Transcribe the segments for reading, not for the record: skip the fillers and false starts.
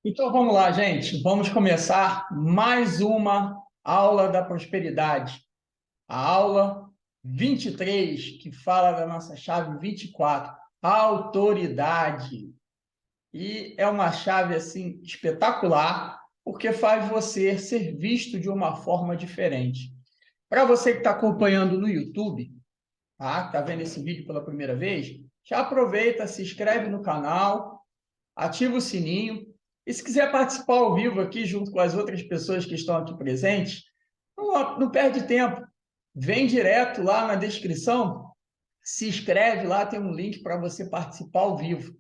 Então vamos lá, gente. Vamos começar mais uma aula da prosperidade. A aula 23, que fala da nossa chave 24, autoridade. E é uma chave assim espetacular, porque faz você ser visto de uma forma diferente. Para você que está acompanhando no YouTube, tá? Está vendo esse vídeo pela primeira vez, já aproveita, se inscreve no canal, ativa o sininho. E se quiser participar ao vivo aqui, junto com as outras pessoas que estão aqui presentes, não perde tempo. Vem direto lá na descrição, se inscreve lá, tem um link para você participar ao vivo,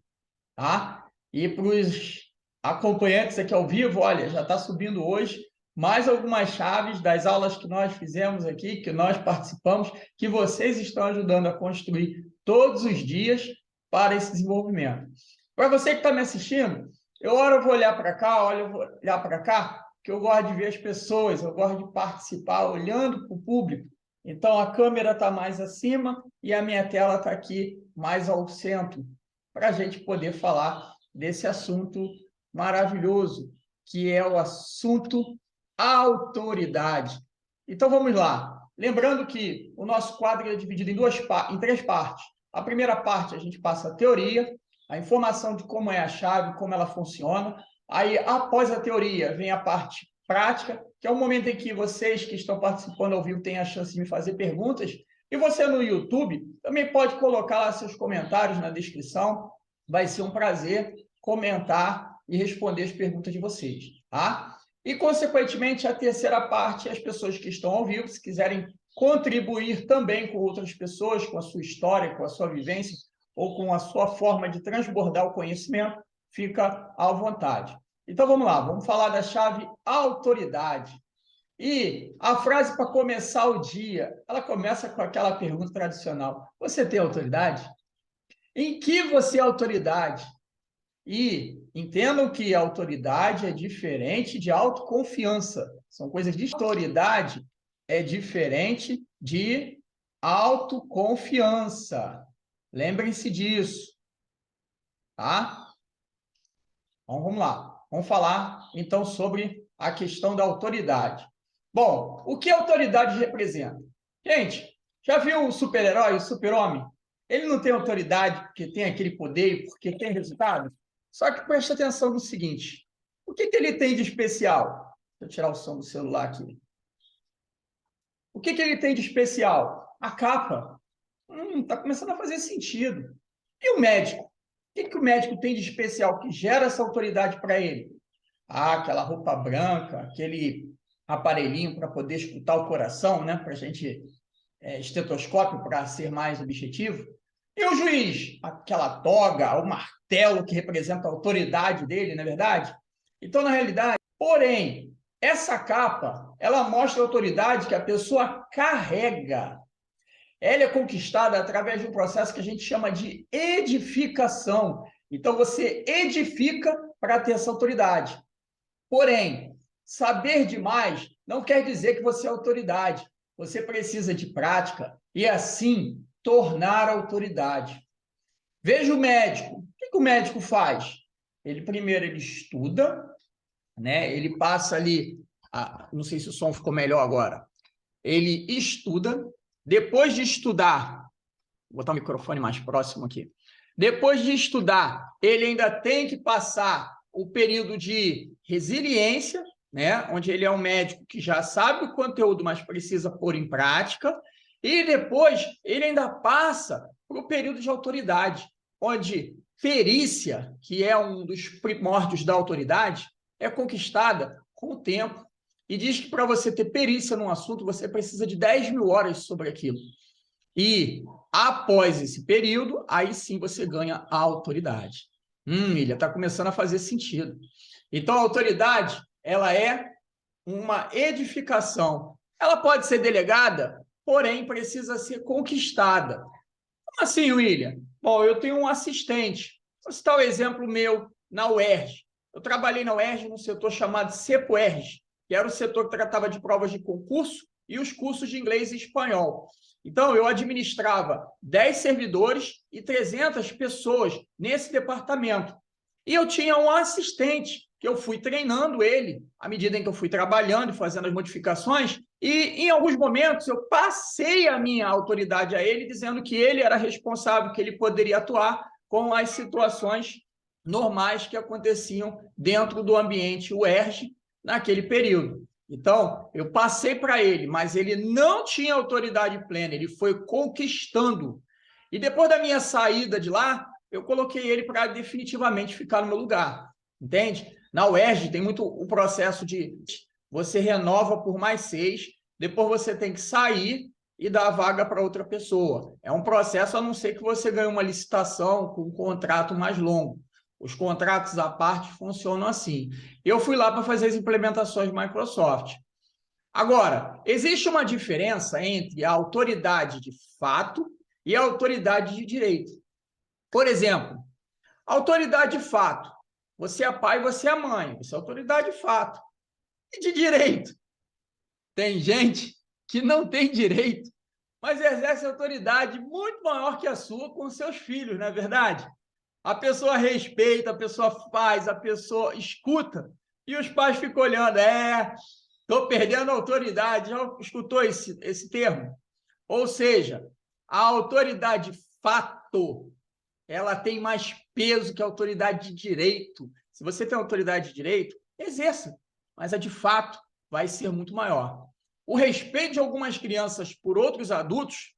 tá? E para os acompanhantes aqui ao vivo, olha, já está subindo hoje mais algumas chaves das aulas que nós fizemos aqui, que nós participamos, que vocês estão ajudando a construir todos os dias para esse desenvolvimento. Para você que está me assistindo, eu vou olhar para cá, eu vou olhar para cá, que eu gosto de ver as pessoas, eu gosto de participar olhando para o público. Então, a câmera está mais acima e a minha tela está aqui mais ao centro, para a gente poder falar desse assunto maravilhoso, que é o assunto autoridade. Então, vamos lá. Lembrando que o nosso quadro é dividido em três partes. A primeira parte, a gente passa a teoria, a informação de como é a chave, como ela funciona. Aí, após a teoria, vem a parte prática, que é o momento em que vocês que estão participando ao vivo têm a chance de me fazer perguntas. E você no YouTube também pode colocar lá seus comentários na descrição. Vai ser um prazer comentar e responder as perguntas de vocês, tá? E, consequentemente, a terceira parte, as pessoas que estão ao vivo, se quiserem contribuir também com outras pessoas, com a sua história, com a sua vivência, ou com a sua forma de transbordar o conhecimento, fica à vontade. Então, vamos lá, vamos falar da chave autoridade. E a frase para começar o dia, ela começa com aquela pergunta tradicional: você tem autoridade? Em que você é autoridade? E entendam que autoridade é diferente de autoconfiança. São coisas de autoridade é diferente de autoconfiança. Lembrem-se disso, tá? Então, vamos lá. Vamos falar, então, sobre a questão da autoridade. Bom, o que a autoridade representa? Gente, já viu o super-herói, o super-homem? Ele não tem autoridade porque tem aquele poder e porque tem resultado? Só que preste atenção no seguinte: o que ele tem de especial? Deixa eu tirar o som do celular aqui. O que ele tem de especial? A capa. Está começando a fazer sentido. E o médico? O que o médico tem de especial que gera essa autoridade para ele? Aquela roupa branca, aquele aparelhinho para poder escutar o coração, né? Para a gente, estetoscópio, para ser mais objetivo. E o juiz? Aquela toga, o martelo que representa a autoridade dele, não é verdade? Então, na realidade, porém, essa capa, ela mostra a autoridade que a pessoa carrega. Ela é conquistada através de um processo que a gente chama de edificação. Então, você edifica para ter essa autoridade. Porém, saber demais não quer dizer que você é autoridade. Você precisa de prática e, assim, tornar autoridade. Veja o médico. O que o médico faz? Primeiro ele estuda, né? Ele passa ali, não sei se o som ficou melhor agora. Ele estuda, depois de estudar, vou botar o microfone mais próximo aqui. Depois de estudar, ele ainda tem que passar o período de resiliência, né? Onde ele é um médico que já sabe o conteúdo, mas precisa pôr em prática. E depois ele ainda passa para o período de autoridade, onde perícia, que é um dos primórdios da autoridade, é conquistada com o tempo. E diz que para você ter perícia num assunto, você precisa de 10.000 horas sobre aquilo. E após esse período, aí sim você ganha a autoridade. Ilha, está começando a fazer sentido. Então, a autoridade, ela é uma edificação. Ela pode ser delegada, porém precisa ser conquistada. Como assim, William? Bom, eu tenho um assistente. Vou citar o exemplo meu na UERJ. Eu trabalhei na UERJ num setor chamado CEPUERJ, que era o setor que tratava de provas de concurso e os cursos de inglês e espanhol. Então, eu administrava 10 servidores e 300 pessoas nesse departamento. E eu tinha um assistente, que eu fui treinando ele à medida em que eu fui trabalhando e fazendo as modificações, e em alguns momentos eu passei a minha autoridade a ele, dizendo que ele era responsável, que ele poderia atuar com as situações normais que aconteciam dentro do ambiente UERJ naquele período. Então, eu passei para ele, mas ele não tinha autoridade plena, ele foi conquistando. E depois da minha saída de lá, eu coloquei ele para definitivamente ficar no meu lugar, entende? Na UERJ tem muito o processo de você renova por mais 6, depois você tem que sair e dar a vaga para outra pessoa. É um processo, a não ser que você ganhe uma licitação com um contrato mais longo. Os contratos à parte funcionam assim. Eu fui lá para fazer as implementações Microsoft. Agora, existe uma diferença entre a autoridade de fato e a autoridade de direito. Por exemplo, autoridade de fato. Você é pai, você é mãe. Você é autoridade de fato. E de direito? Tem gente que não tem direito, mas exerce autoridade muito maior que a sua com seus filhos, não é verdade? A pessoa respeita, a pessoa faz, a pessoa escuta, e os pais ficam olhando, estou perdendo a autoridade. Já escutou esse termo? Ou seja, a autoridade fato, ela tem mais peso que a autoridade de direito. Se você tem autoridade de direito, exerça, mas a de fato vai ser muito maior. O respeito de algumas crianças por outros adultos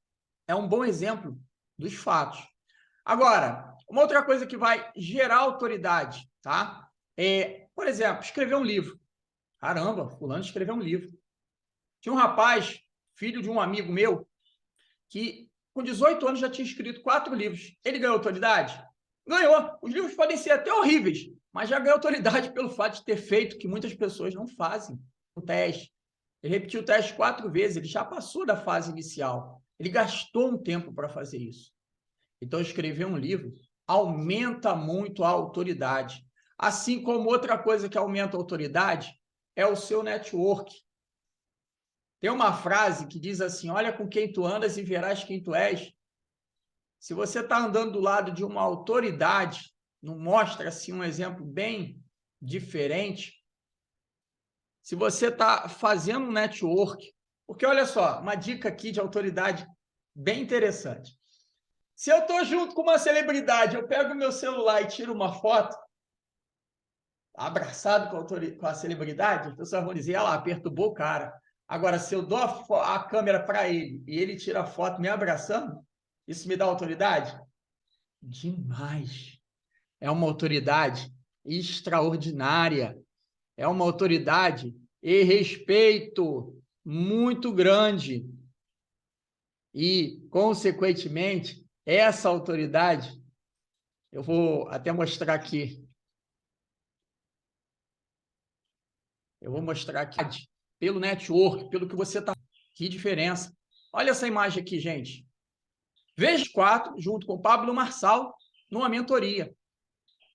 é um bom exemplo dos fatos. Agora, uma outra coisa que vai gerar autoridade, tá? Por exemplo, escrever um livro. Caramba, fulano escreveu um livro. Tinha um rapaz, filho de um amigo meu, que com 18 anos já tinha escrito 4 livros. Ele ganhou autoridade? Ganhou. Os livros podem ser até horríveis, mas já ganhou autoridade pelo fato de ter feito o que muitas pessoas não fazem. O teste. Ele repetiu o teste 4 vezes, ele já passou da fase inicial. Ele gastou um tempo para fazer isso. Então, escrever um livro aumenta muito a autoridade. Assim como outra coisa que aumenta a autoridade é o seu network. Tem uma frase que diz assim, olha com quem tu andas e verás quem tu és. Se você está andando do lado de uma autoridade, não mostra assim um exemplo bem diferente. Se você está fazendo um network, porque olha só, uma dica aqui de autoridade bem interessante. Se eu estou junto com uma celebridade, eu pego o meu celular e tiro uma foto, abraçado com a celebridade, as pessoas vão dizer, olha lá, perturbou o cara. Agora, se eu dou a câmera para ele e ele tira a foto me abraçando, isso me dá autoridade? Demais. É uma autoridade extraordinária. É uma autoridade e respeito muito grande. E, consequentemente, essa autoridade, eu vou até mostrar aqui. Eu vou mostrar aqui pelo network, pelo que você está. Que diferença. Olha essa imagem aqui, gente. Veja 4, junto com o Pablo Marçal, numa mentoria.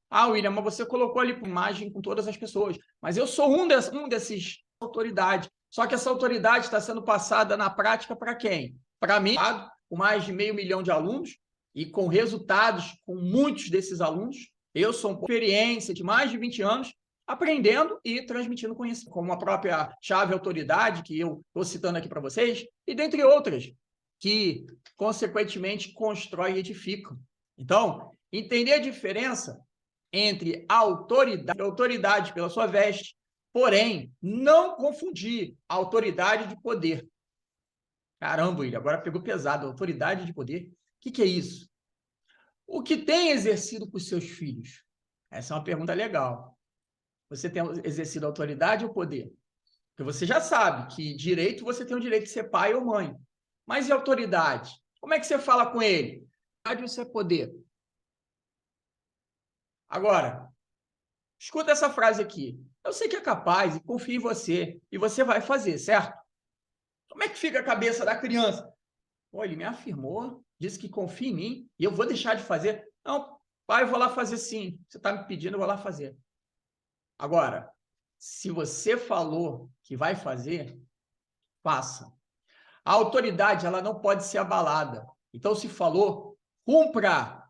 Ah, William, mas você colocou ali uma imagem com todas as pessoas. Mas eu sou um desses autoridades. Só que essa autoridade está sendo passada na prática para quem? Para mim, com mais de 500 mil de alunos e com resultados com muitos desses alunos. Eu sou uma experiência de mais de 20 anos aprendendo e transmitindo conhecimento, como a própria chave autoridade que eu estou citando aqui para vocês, e dentre outras, que, consequentemente, constroem e edificam. Então, entender a diferença entre autoridade pela sua veste, porém, não confundir autoridade de poder. Caramba, William, agora pegou pesado. Autoridade de poder? O que é isso? O que tem exercido com os seus filhos? Essa é uma pergunta legal. Você tem exercido autoridade ou poder? Porque você já sabe que direito, você tem o direito de ser pai ou mãe. Mas e autoridade? Como é que você fala com ele? Autoridade ou isso é poder? Agora, escuta essa frase aqui. Eu sei que é capaz e confio em você. E você vai fazer, certo? Como é que fica a cabeça da criança? Pô, ele me afirmou, disse que confia em mim e eu vou deixar de fazer. Não, pai, eu vou lá fazer sim. Você está me pedindo, eu vou lá fazer. Agora, se você falou que vai fazer, faça. A autoridade, ela não pode ser abalada. Então, se falou, cumpra.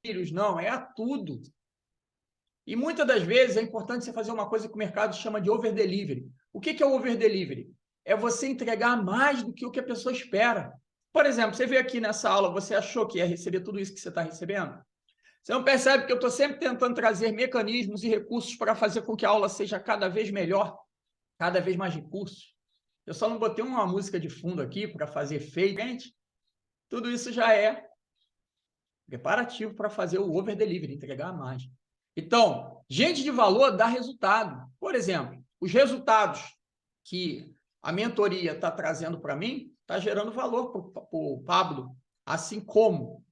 Filhos, não, é a tudo. E muitas das vezes é importante você fazer uma coisa que o mercado chama de over-delivery. O que é o over-delivery? É você entregar mais do que o que a pessoa espera. Por exemplo, você veio aqui nessa aula, você achou que ia receber tudo isso que você está recebendo? Você não percebe que eu estou sempre tentando trazer mecanismos e recursos para fazer com que a aula seja cada vez melhor, cada vez mais recursos? Eu só não botei uma música de fundo aqui para fazer efeito. Gente, tudo isso já é preparativo para fazer o over-delivery, entregar mais. Então, gente de valor dá resultado. Por exemplo, os resultados que a mentoria está trazendo para mim, está gerando valor para o Pablo, assim como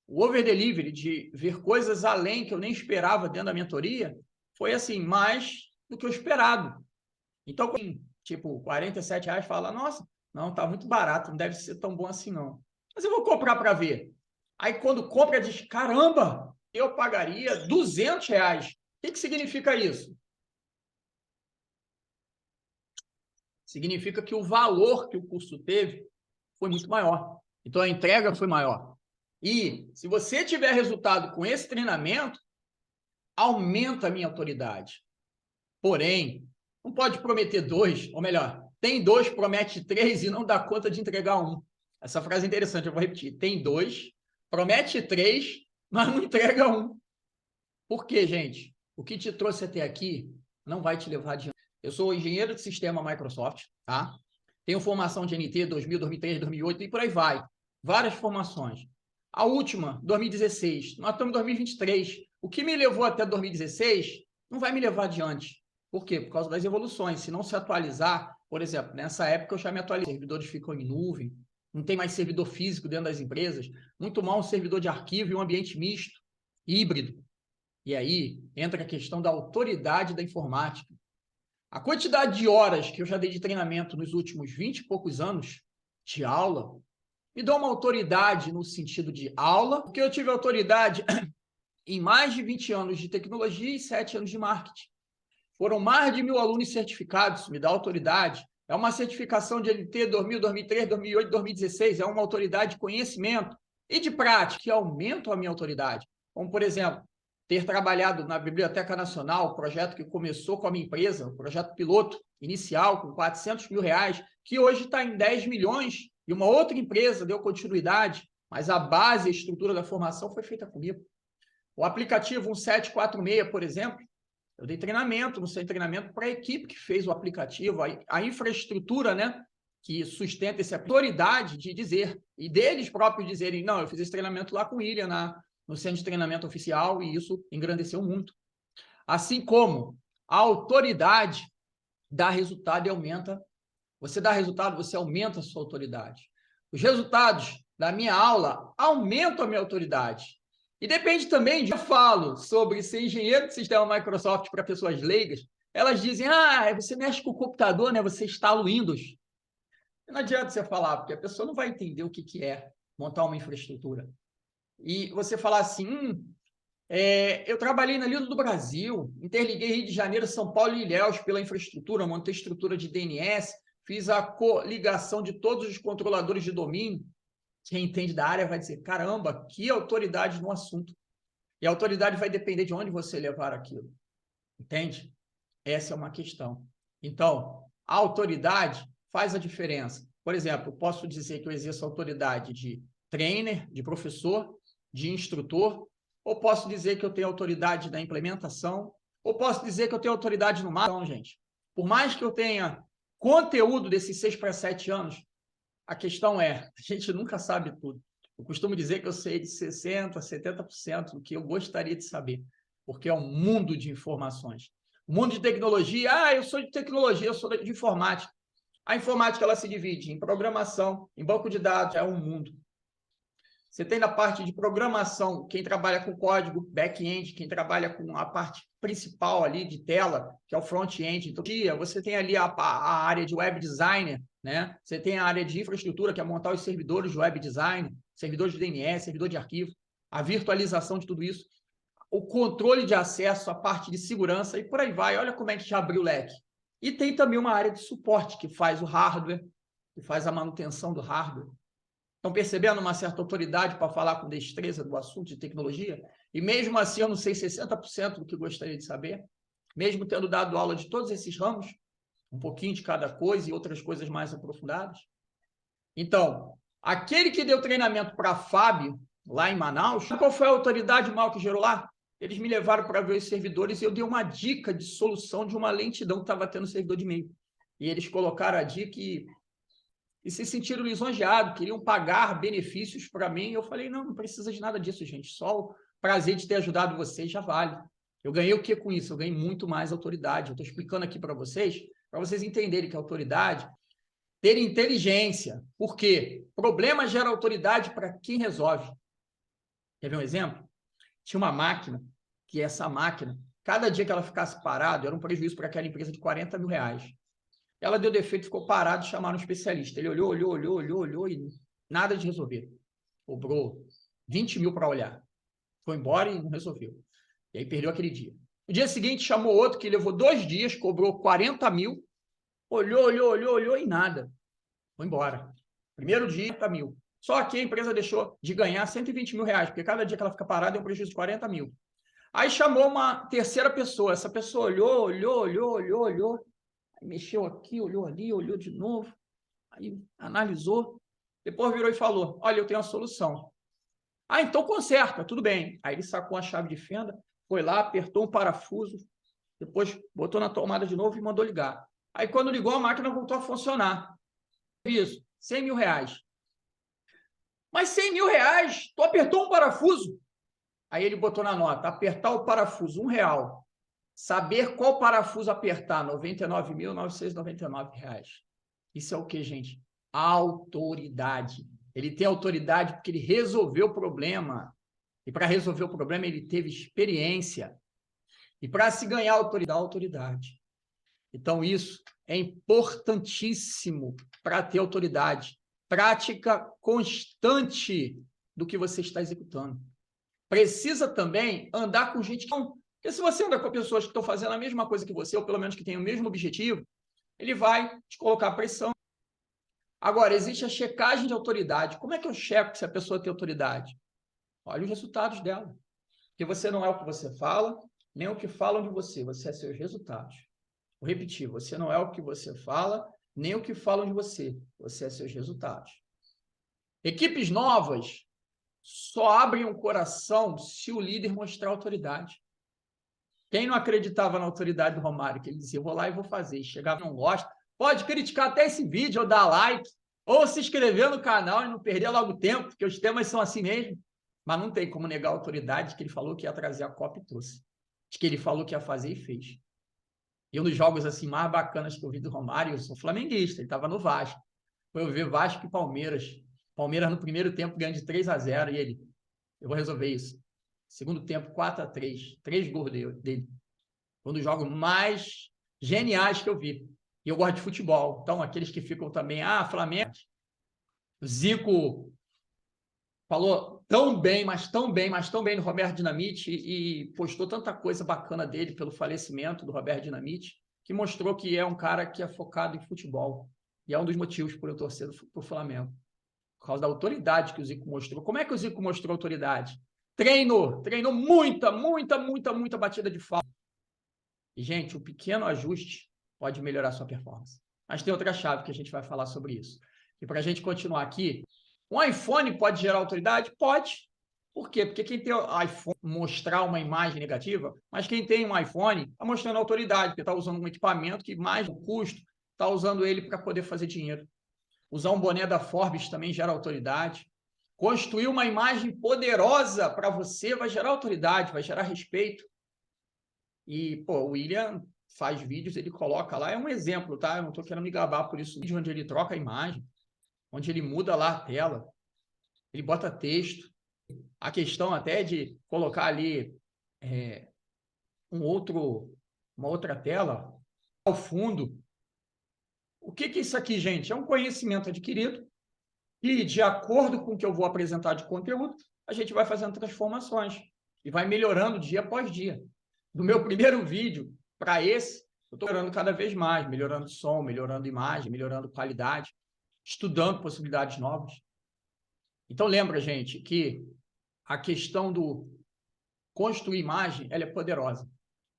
o over-delivery de ver coisas além que eu nem esperava dentro da mentoria, foi assim, mais do que o esperado. Então, tipo, R$ 47, fala, nossa, não, está muito barato, não deve ser tão bom assim não. Mas eu vou comprar para ver. Aí quando compra, diz, caramba, eu pagaria R$ 200. O que significa isso? Significa que o valor que o curso teve foi muito maior. Então, a entrega foi maior. E se você tiver resultado com esse treinamento, aumenta a minha autoridade. Porém, não pode prometer 2, ou melhor, tem 2, promete 3 e não dá conta de entregar 1. Essa frase é interessante, eu vou repetir. Tem 2, promete 3, mas não entrega 1. Por quê, gente? O que te trouxe até aqui não vai te levar adiante. Eu sou engenheiro de sistema Microsoft, tá? Tenho formação de NT 2000, 2003, 2008 e por aí vai. Várias formações. A última, 2016. Nós estamos em 2023. O que me levou até 2016 não vai me levar adiante. Por quê? Por causa das evoluções. Se não se atualizar, por exemplo, nessa época eu já me atualizei. Os servidores ficam em nuvem, não tem mais servidor físico dentro das empresas, muito mal um servidor de arquivo e um ambiente misto, híbrido. E aí entra a questão da autoridade da informática. A quantidade de horas que eu já dei de treinamento nos últimos 20 e poucos anos de aula me dá uma autoridade no sentido de aula, porque eu tive autoridade em mais de 20 anos de tecnologia e 7 anos de marketing. Foram mais de 1.000 alunos certificados, me dá autoridade. É uma certificação de NT 2000, 2003, 2008, 2016. É uma autoridade de conhecimento e de prática que aumentam a minha autoridade. Como, por exemplo, ter trabalhado na Biblioteca Nacional, projeto que começou com a minha empresa, um projeto piloto inicial com R$400 mil, que hoje está em 10 milhões, e uma outra empresa deu continuidade, mas a base, a estrutura da formação foi feita comigo. O aplicativo 1746, por exemplo, eu dei treinamento, no seu treinamento para a equipe que fez o aplicativo, a infraestrutura, né, que sustenta essa autoridade de dizer, e deles próprios dizerem, não, eu fiz esse treinamento lá com o William, no centro de treinamento oficial, e isso engrandeceu muito. Assim como a autoridade dá resultado e aumenta. Você dá resultado, você aumenta a sua autoridade. Os resultados da minha aula aumentam a minha autoridade. E depende também de eu falo sobre ser engenheiro de sistema Microsoft para pessoas leigas, elas dizem, você mexe com o computador, né? Você instala o Windows. Não adianta você falar, porque a pessoa não vai entender o que é montar uma infraestrutura. E você falar assim, eu trabalhei na Lido do Brasil, interliguei Rio de Janeiro, São Paulo e Ilhéus pela infraestrutura, montei estrutura de DNS, fiz a coligação de todos os controladores de domínio. Quem entende da área vai dizer, caramba, que autoridade no assunto. E a autoridade vai depender de onde você levar aquilo. Entende? Essa é uma questão. Então, a autoridade faz a diferença. Por exemplo, eu posso dizer que eu exerço autoridade de trainer, de professor, de instrutor, ou posso dizer que eu tenho autoridade na implementação, ou posso dizer que eu tenho autoridade no marketing, gente. Por mais que eu tenha conteúdo desses 6 para 7 anos, a questão é, a gente nunca sabe tudo. Eu costumo dizer que eu sei de 60%, 70% do que eu gostaria de saber, porque é um mundo de informações. O mundo de tecnologia, eu sou de tecnologia, eu sou de informática. A informática ela se divide em programação, em banco de dados, é um mundo. Você tem na parte de programação, quem trabalha com código, back-end, quem trabalha com a parte principal ali de tela, que é o front-end. Então, você tem ali a área de web designer, né? Você tem a área de infraestrutura, que é montar os servidores de web design, servidores de DNS, servidor de arquivo, a virtualização de tudo isso, o controle de acesso, a parte de segurança e por aí vai. Olha como é que já abriu o leque. E tem também uma área de suporte, que faz o hardware, que faz a manutenção do hardware. Estão percebendo uma certa autoridade para falar com destreza do assunto de tecnologia? E mesmo assim eu não sei 60% do que gostaria de saber, mesmo tendo dado aula de todos esses ramos, um pouquinho de cada coisa e outras coisas mais aprofundadas. Então, aquele que deu treinamento para a Fábio, lá em Manaus, qual foi a autoridade mal que gerou lá? Eles me levaram para ver os servidores e eu dei uma dica de solução de uma lentidão que estava tendo no servidor de e-mail. E eles colocaram a dica e se sentiram lisonjeados, queriam pagar benefícios para mim. Eu falei, não precisa de nada disso, gente. Só o prazer de ter ajudado vocês já vale. Eu ganhei o que com isso? Eu ganhei muito mais autoridade. Eu estou explicando aqui para vocês entenderem que a autoridade ter inteligência. Por quê? Problema gera autoridade para quem resolve. Quer ver um exemplo? Tinha uma máquina, que essa máquina, cada dia que ela ficasse parada, era um prejuízo para aquela empresa de 40 mil reais. Ela deu defeito, ficou parado, chamaram um especialista. Ele olhou e nada de resolver. Cobrou 20 mil para olhar. Foi embora e não resolveu. E aí perdeu aquele dia. No dia seguinte, chamou outro que levou 2 dias, cobrou 40 mil, olhou e nada. Foi embora. Primeiro dia, 40 mil. Só que a empresa deixou de ganhar 120 mil reais, porque cada dia que ela fica parada é um prejuízo de 40 mil. Aí chamou uma terceira pessoa. Essa pessoa olhou, mexeu aqui, olhou ali, olhou de novo, aí analisou, depois virou e falou, olha, eu tenho a solução. Ah, então conserta, tudo bem. Aí ele sacou a chave de fenda, foi lá, apertou um parafuso, depois botou na tomada de novo e mandou ligar. Aí quando ligou, a máquina voltou a funcionar. Isso, 100 mil reais. Mas 100 mil reais, tu apertou um parafuso. Aí ele botou na nota, apertar o parafuso, R$1. Saber qual parafuso apertar, R$ 99.999. Isso é o que, gente? Autoridade. Ele tem autoridade porque ele resolveu o problema. E para resolver o problema, ele teve experiência. E para se ganhar autoridade. Então, isso é importantíssimo para ter autoridade. Prática constante do que você está executando. Precisa também andar com gente que não... Porque se você anda com pessoas que estão fazendo a mesma coisa que você, ou pelo menos que têm o mesmo objetivo, ele vai te colocar pressão. Agora, existe a checagem de autoridade. Como é que eu checo se a pessoa tem autoridade? Olha os resultados dela. Porque você não é o que você fala, nem o que falam de você. Você é seus resultados. Vou repetir, você não é o que você fala, nem o que falam de você. Você é seus resultados. Equipes novas só abrem o coração se o líder mostrar autoridade. Quem não acreditava na autoridade do Romário, que ele dizia, eu vou lá e vou fazer, e chegava e não gosta, pode criticar até esse vídeo, ou dar like, ou se inscrever no canal e não perder logo tempo, porque os temas são assim mesmo. Mas não tem como negar a autoridade que ele falou que ia trazer a Copa e trouxe. De que ele falou que ia fazer e fez. E um dos jogos assim, mais bacanas que eu vi do Romário, eu sou flamenguista, ele estava no Vasco. Foi eu ver Vasco e Palmeiras. Palmeiras no primeiro tempo ganhando de 3-0 e ele, eu vou resolver isso. Segundo tempo, 4-3. 3 gols dele. Um dos jogos mais geniais que eu vi. E eu gosto de futebol. Então, aqueles que ficam também, Flamengo. O Zico falou tão bem do Roberto Dinamite e postou tanta coisa bacana dele pelo falecimento do Roberto Dinamite, que mostrou que é um cara que é focado em futebol. E é um dos motivos por eu torcer para o Flamengo. Por causa da autoridade que o Zico mostrou. Como é que o Zico mostrou autoridade? Treinou muita batida de falta. E, gente, um pequeno ajuste pode melhorar sua performance. Mas tem outra chave que a gente vai falar sobre isso. E para a gente continuar aqui, um iPhone pode gerar autoridade? Pode. Por quê? Porque quem tem o iPhone mostrar uma imagem negativa, mas quem tem um iPhone está mostrando autoridade, porque está usando um equipamento que mais o custo está usando ele para poder fazer dinheiro. Usar um boné da Forbes também gera autoridade. Construir uma imagem poderosa para você vai gerar autoridade, vai gerar respeito. E, o William faz vídeos, ele coloca lá, é um exemplo, tá? Eu não estou querendo me gabar por isso, vídeo onde ele troca a imagem, onde ele muda lá a tela, ele bota texto. A questão até de colocar ali uma outra tela ao fundo. O que é isso aqui, gente? É um conhecimento adquirido e, de acordo com o que eu vou apresentar de conteúdo, a gente vai fazendo transformações e vai melhorando dia após dia. Do meu primeiro vídeo para esse, eu estou melhorando cada vez mais, melhorando som, melhorando imagem, melhorando qualidade, estudando possibilidades novas. Então, lembra, gente, que a questão do construir imagem, ela é poderosa.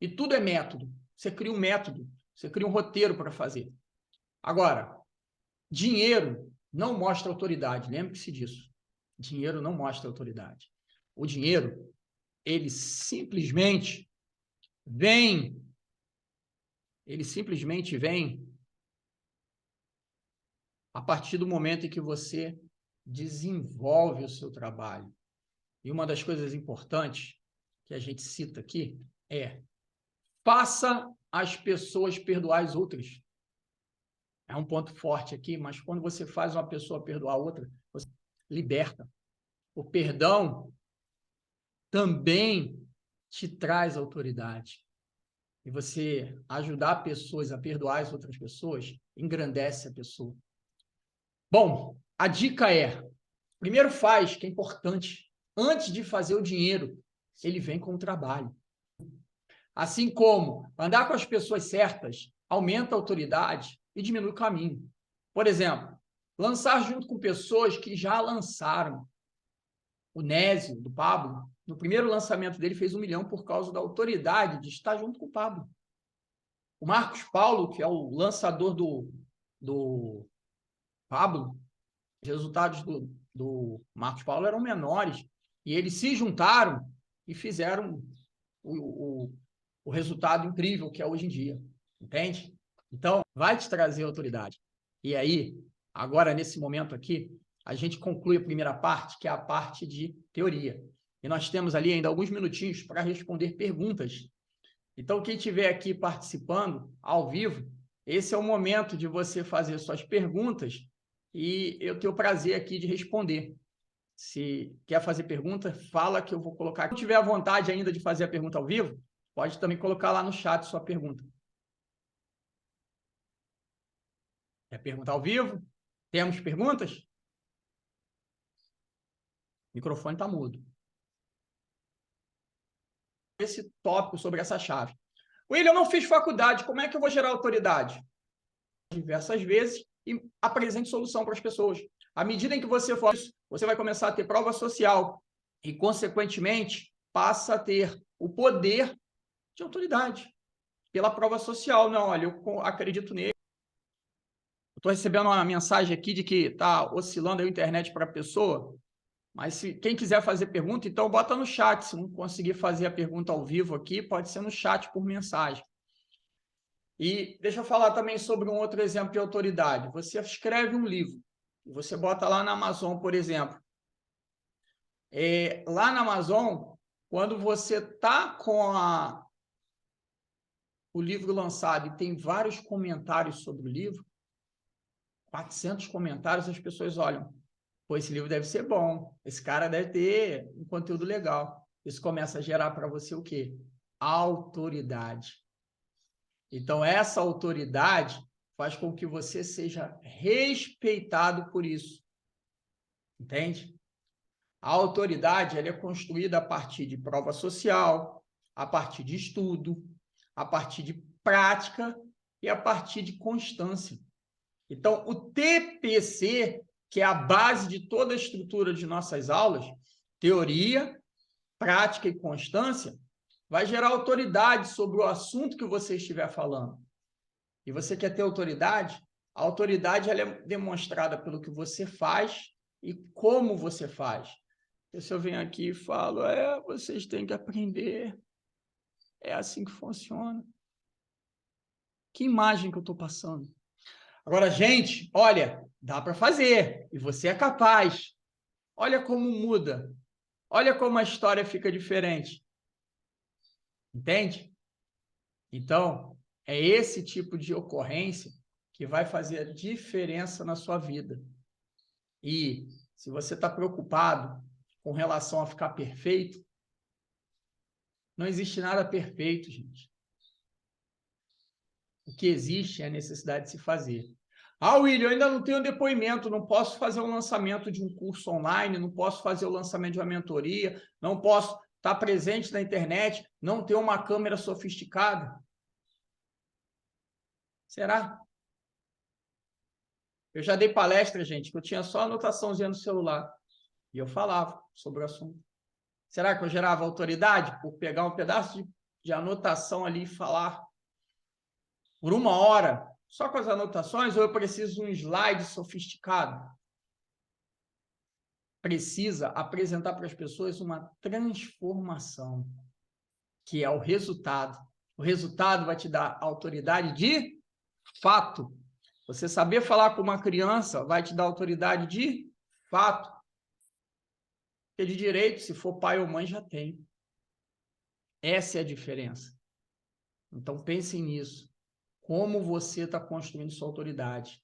E tudo é método. Você cria um método, você cria um roteiro para fazer. Agora, dinheiro não mostra autoridade, lembre-se disso. Dinheiro não mostra autoridade. O dinheiro, ele simplesmente vem a partir do momento em que você desenvolve o seu trabalho. E uma das coisas importantes que a gente cita aqui é: faça as pessoas perdoar as outras. É um ponto forte aqui, mas quando você faz uma pessoa perdoar a outra, você liberta. O perdão também te traz autoridade. E você ajudar pessoas a perdoar as outras pessoas, engrandece a pessoa. Bom, a dica é: primeiro faz, que é importante. Antes de fazer o dinheiro, ele vem com o trabalho. Assim como andar com as pessoas certas aumenta a autoridade e diminui o caminho. Por exemplo, lançar junto com pessoas que já lançaram. O Nésio, do Pablo, no primeiro lançamento dele, fez 1 milhão por causa da autoridade de estar junto com o Pablo. O Marcos Paulo, que é o lançador do Pablo, os resultados do Marcos Paulo eram menores, e eles se juntaram e fizeram o resultado incrível que é hoje em dia, entende? Então, vai te trazer autoridade. E aí, agora, nesse momento aqui, a gente conclui a primeira parte, que é a parte de teoria. E nós temos ali ainda alguns minutinhos para responder perguntas. Então, quem estiver aqui participando ao vivo, esse é o momento de você fazer suas perguntas e eu tenho o prazer aqui de responder. Se quer fazer pergunta, fala que eu vou colocar. Se tiver a vontade ainda de fazer a pergunta ao vivo, pode também colocar lá no chat sua pergunta. Quer perguntar ao vivo? Temos perguntas? O microfone está mudo. Esse tópico sobre essa chave. William, eu não fiz faculdade, como é que eu vou gerar autoridade? Diversas vezes e apresente solução para as pessoas. À medida em que você for isso, você vai começar a ter prova social e, consequentemente, passa a ter o poder de autoridade pela prova social. Não, olha, eu acredito nele. Estou recebendo uma mensagem aqui de que está oscilando a internet para a pessoa, mas se quem quiser fazer pergunta, então bota no chat. Se não conseguir fazer a pergunta ao vivo aqui, pode ser no chat por mensagem. E deixa eu falar também sobre um outro exemplo de autoridade. Você escreve um livro, você bota lá na Amazon, por exemplo. Lá na Amazon, quando você está com o livro lançado e tem vários comentários sobre o livro, 400 comentários, as pessoas olham, pô, esse livro deve ser bom, esse cara deve ter um conteúdo legal. Isso começa a gerar para você o quê? Autoridade. Então, essa autoridade faz com que você seja respeitado por isso. Entende? A autoridade ela é construída a partir de prova social, a partir de estudo, a partir de prática e a partir de constância. Então, o TPC, que é a base de toda a estrutura de nossas aulas, teoria, prática e constância, vai gerar autoridade sobre o assunto que você estiver falando. E você quer ter autoridade? A autoridade ela é demonstrada pelo que você faz e como você faz. Se eu venho aqui e falo, vocês têm que aprender, é assim que funciona. Que imagem que eu estou passando? Agora, gente, olha, dá para fazer, e você é capaz. Olha como muda, olha como a história fica diferente. Entende? Então, é esse tipo de ocorrência que vai fazer a diferença na sua vida. E se você está preocupado com relação a ficar perfeito, não existe nada perfeito, gente. O que existe é a necessidade de se fazer. Ah, William, eu ainda não tenho depoimento, não posso fazer o lançamento de um curso online, não posso fazer o lançamento de uma mentoria, não posso estar presente na internet, não ter uma câmera sofisticada. Será? Eu já dei palestra, gente, que eu tinha só anotaçãozinha no celular. E eu falava sobre o assunto. Será que eu gerava autoridade por pegar um pedaço de anotação ali e falar por 1 hora, só com as anotações, ou eu preciso de um slide sofisticado? Precisa apresentar para as pessoas uma transformação, que é o resultado. O resultado vai te dar autoridade de fato. Você saber falar com uma criança vai te dar autoridade de fato. Porque de direito, se for pai ou mãe, já tem. Essa é a diferença. Então, pensem nisso. Como você está construindo sua autoridade.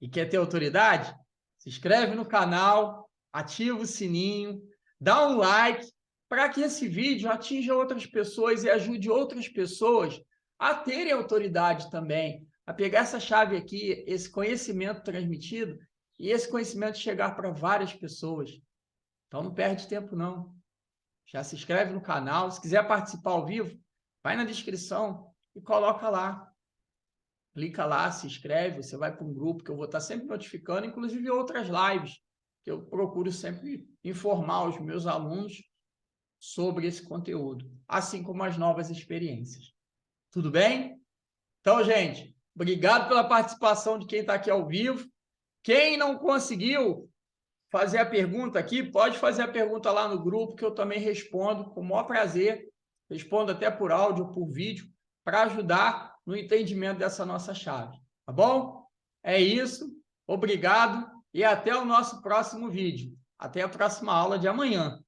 E quer ter autoridade? Se inscreve no canal, ativa o sininho, dá um like, para que esse vídeo atinja outras pessoas e ajude outras pessoas a terem autoridade também, a pegar essa chave aqui, esse conhecimento transmitido, e esse conhecimento chegar para várias pessoas. Então, não perde tempo, não. Já se inscreve no canal. Se quiser participar ao vivo, vai na descrição e coloca lá. Clica lá, se inscreve, você vai para um grupo que eu vou estar sempre notificando, inclusive outras lives, que eu procuro sempre informar os meus alunos sobre esse conteúdo, assim como as novas experiências. Tudo bem? Então, gente, obrigado pela participação de quem está aqui ao vivo. Quem não conseguiu fazer a pergunta aqui, pode fazer a pergunta lá no grupo, que eu também respondo com o maior prazer. Respondo até por áudio ou por vídeo, para ajudar no entendimento dessa nossa chave. Tá bom? É isso. Obrigado e até o nosso próximo vídeo. Até a próxima aula de amanhã.